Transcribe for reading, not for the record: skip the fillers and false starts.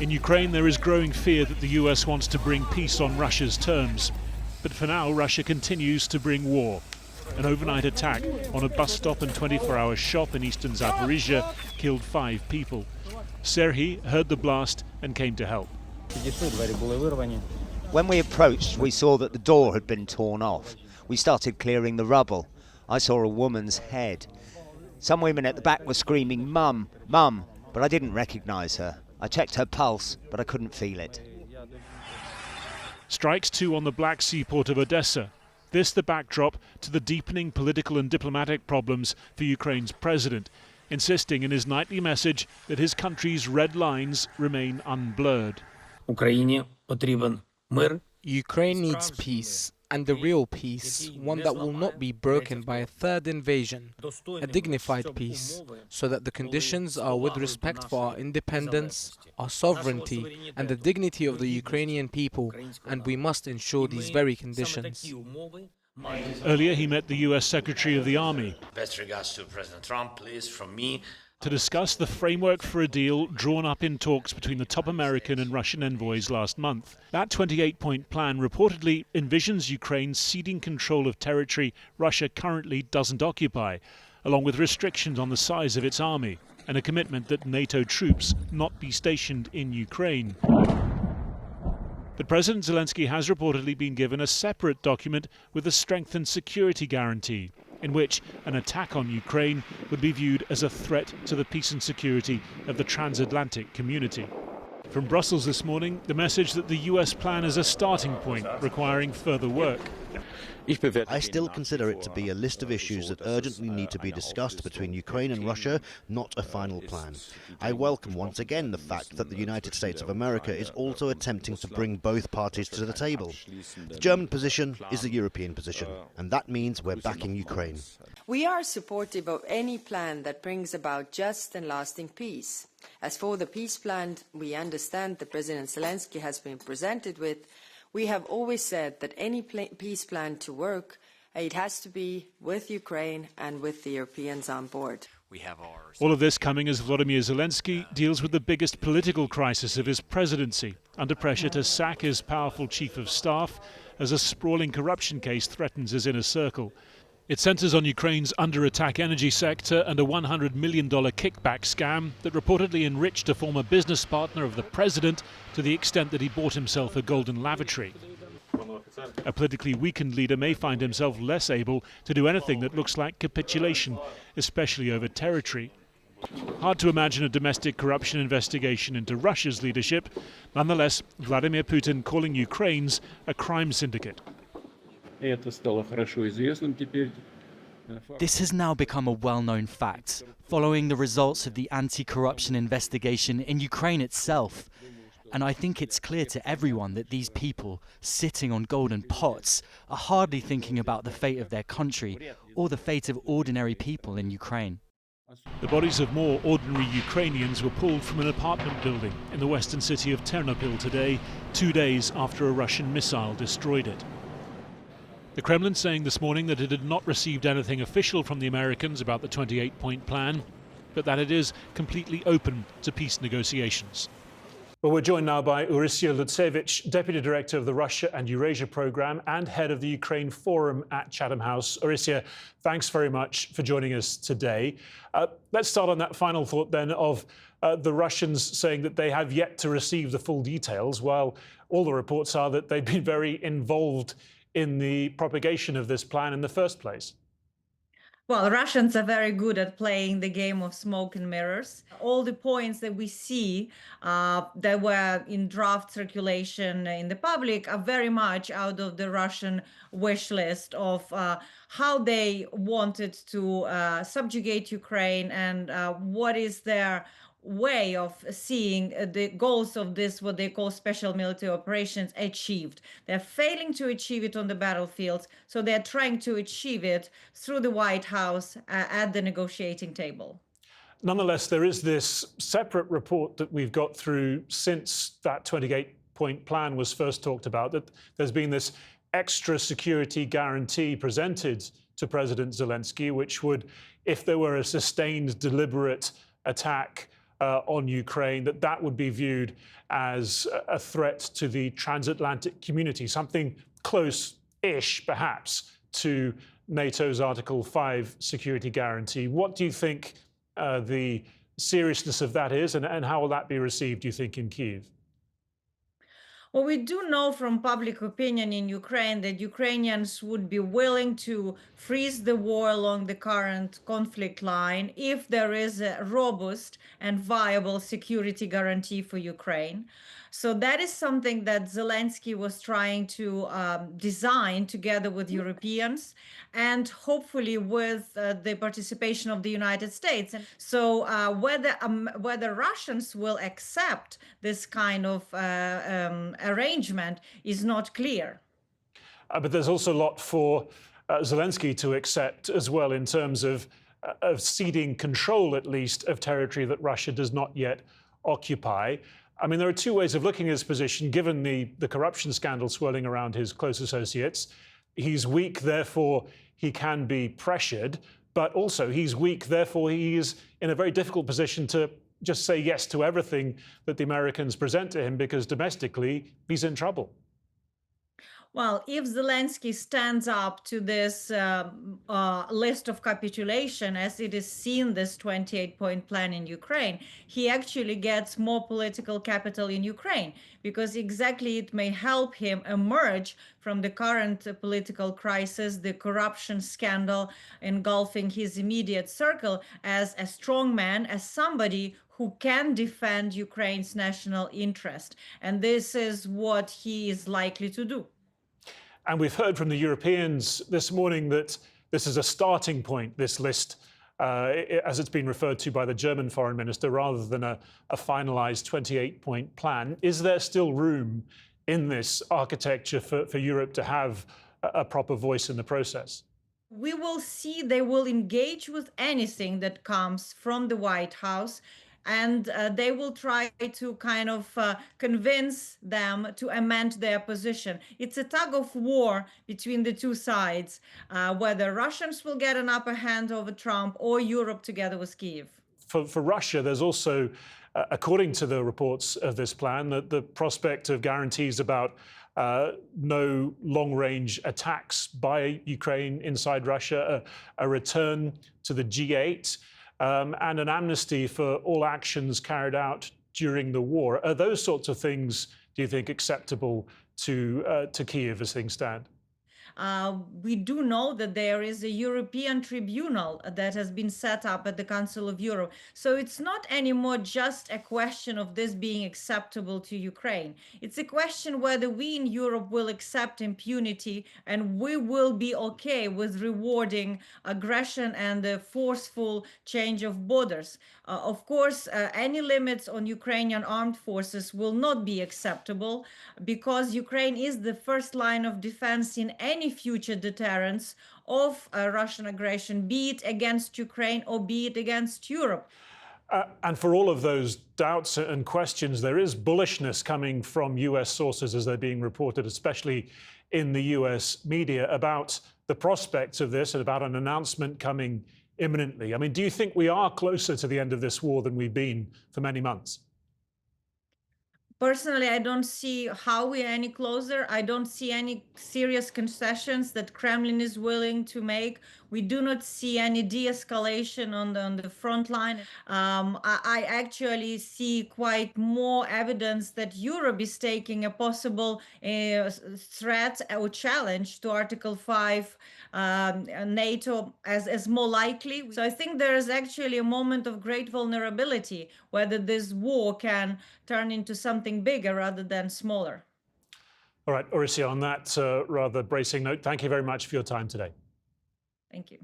In Ukraine, there is growing fear that the US wants to bring peace on Russia's terms. But for now, Russia continues to bring war. An overnight attack on a bus stop and 24-hour shop in eastern Zaporizhzhia killed 5 people. Serhiy heard the blast and came to help. When we approached, we saw that the door had been torn off. We started clearing the rubble. I saw a woman's head. Some women at the back were screaming, "Mum, Mum," but I didn't recognise her. I checked her pulse, but I couldn't feel it. Strikes too on the Black Sea port of Odessa. This the backdrop to the deepening political and diplomatic problems for Ukraine's president, insisting in his nightly message that his country's red lines remain unblurred. Ukraine needs peace, and the real peace, one that will not be broken by a third invasion, a dignified peace, so that the conditions are with respect for our independence, our sovereignty, and the dignity of the Ukrainian people, and we must ensure these very conditions. Earlier, he met the US Secretary of the Army. Best regards to President Trump, please, from me. To discuss the framework for a deal drawn up in talks between the top American and Russian envoys last month. That 28-point plan reportedly envisions Ukraine ceding control of territory Russia currently doesn't occupy, along with restrictions on the size of its army and a commitment that NATO troops not be stationed in Ukraine. But President Zelenskyy has reportedly been given a separate document with a strengthened security guarantee, in which an attack on Ukraine would be viewed as a threat to the peace and security of the transatlantic community. From Brussels this morning, the message that the US plan is a starting point requiring further work. I still consider it to be a list of issues that urgently need to be discussed between Ukraine and Russia, not a final plan. I welcome once again the fact that the United States of America is also attempting to bring both parties to the table. The German position is the European position, and that means we're backing Ukraine. We are supportive of any plan that brings about just and lasting peace. As for the peace plan we understand that President Zelenskyy has been presented with, we have always said that any peace plan to work, it has to be with Ukraine and with the Europeans on board. All of this coming as Volodymyr Zelenskyy deals with the biggest political crisis of his presidency, under pressure to sack his powerful chief of staff as a sprawling corruption case threatens his inner circle. It centres on Ukraine's under-attack energy sector and a $100 million kickback scam that reportedly enriched a former business partner of the president to the extent that he bought himself a golden lavatory. A politically weakened leader may find himself less able to do anything that looks like capitulation, especially over territory. Hard to imagine a domestic corruption investigation into Russia's leadership. Nonetheless, Vladimir Putin calling Ukraine's a crime syndicate. This has now become a well-known fact, following the results of the anti-corruption investigation in Ukraine itself. And I think it's clear to everyone that these people, sitting on golden pots, are hardly thinking about the fate of their country or the fate of ordinary people in Ukraine. The bodies of more ordinary Ukrainians were pulled from an apartment building in the western city of Ternopil today, 2 days after a Russian missile destroyed it. The Kremlin saying this morning that it had not received anything official from the Americans about the 28-point plan, but that it is completely open to peace negotiations. Well, we're joined now by Orysia Lutsevich, Deputy Director of the Russia and Eurasia Programme and Head of the Ukraine Forum at Chatham House. Orysia, thanks very much for joining us today. Let's start on that final thought then of the Russians saying that they have yet to receive the full details, while all the reports are that they've been very involved in the propagation of this plan in the first place. Well, Russians are very good at playing the game of smoke and mirrors. All the points that we see that were in draft circulation in the public are very much out of the Russian wish list of how they wanted to subjugate Ukraine and what is their way of seeing the goals of this, what they call special military operations, achieved. They're failing to achieve it on the battlefields, so they're trying to achieve it through the White House at the negotiating table. Nonetheless, there is this separate report that we've got through since that 28-point plan was first talked about, that there's been this extra security guarantee presented to President Zelenskyy, which would, if there were a sustained, deliberate attack on Ukraine, that would be viewed as a threat to the transatlantic community, something close-ish, perhaps, to NATO's Article 5 security guarantee. What do you think the seriousness of that is, and how will that be received, do you think, in Kyiv? Well, we do know from public opinion in Ukraine that Ukrainians would be willing to freeze the war along the current conflict line if there is a robust and viable security guarantee for Ukraine. So that is something that Zelenskyy was trying to design together with Europeans and hopefully with the participation of the United States. And so whether Russians will accept this kind of arrangement is not clear. But there's also a lot for Zelenskyy to accept as well in terms of ceding control, at least, of territory that Russia does not yet occupy. I mean, there are two ways of looking at his position, given the corruption scandal swirling around his close associates. He's weak, therefore he can be pressured, but also he's weak, therefore he is in a very difficult position to just say yes to everything that the Americans present to him, because domestically he's in trouble. Well, if Zelenskyy stands up to this list of capitulation, as it is seen, this 28-point plan in Ukraine, he actually gets more political capital in Ukraine, because exactly it may help him emerge from the current political crisis, the corruption scandal engulfing his immediate circle, as a strong man, as somebody who can defend Ukraine's national interest. And this is what he is likely to do. And we've heard from the Europeans this morning that this is a starting point, this list, as it's been referred to by the German foreign minister, rather than a finalized 28-point plan. Is there still room in this architecture for Europe to have a proper voice in the process? We will see they will engage with anything that comes from the White House, and they will try to kind of convince them to amend their position. It's a tug of war between the two sides, whether Russians will get an upper hand over Trump or Europe together with Kyiv. For Russia, there's also, according to the reports of this plan, the prospect of guarantees about no long-range attacks by Ukraine inside Russia, a return to the G8, and an amnesty for all actions carried out during the war. Are those sorts of things, do you think, acceptable to Kyiv as things stand? We do know that there is a European tribunal that has been set up at the Council of Europe. So it's not anymore just a question of this being acceptable to Ukraine. It's a question whether we in Europe will accept impunity and we will be okay with rewarding aggression and the forceful change of borders. Of course, any limits on Ukrainian armed forces will not be acceptable, because Ukraine is the first line of defense in any future deterrence of Russian aggression, be it against Ukraine or be it against Europe. And for all of those doubts and questions, there is bullishness coming from US sources as they're being reported, especially in the US media, about the prospects of this and about an announcement coming imminently. I mean, do you think we are closer to the end of this war than we've been for many months? Personally, I don't see how we are any closer. I don't see any serious concessions that Kremlin is willing to make. We do not see any de-escalation on the front line. I actually see quite more evidence that Europe is taking a possible threat or challenge to Article 5 NATO as more likely. So I think there is actually a moment of great vulnerability, whether this war can turn into something bigger rather than smaller. All right, Odessa, on that rather bracing note, thank you very much for your time today. Thank you.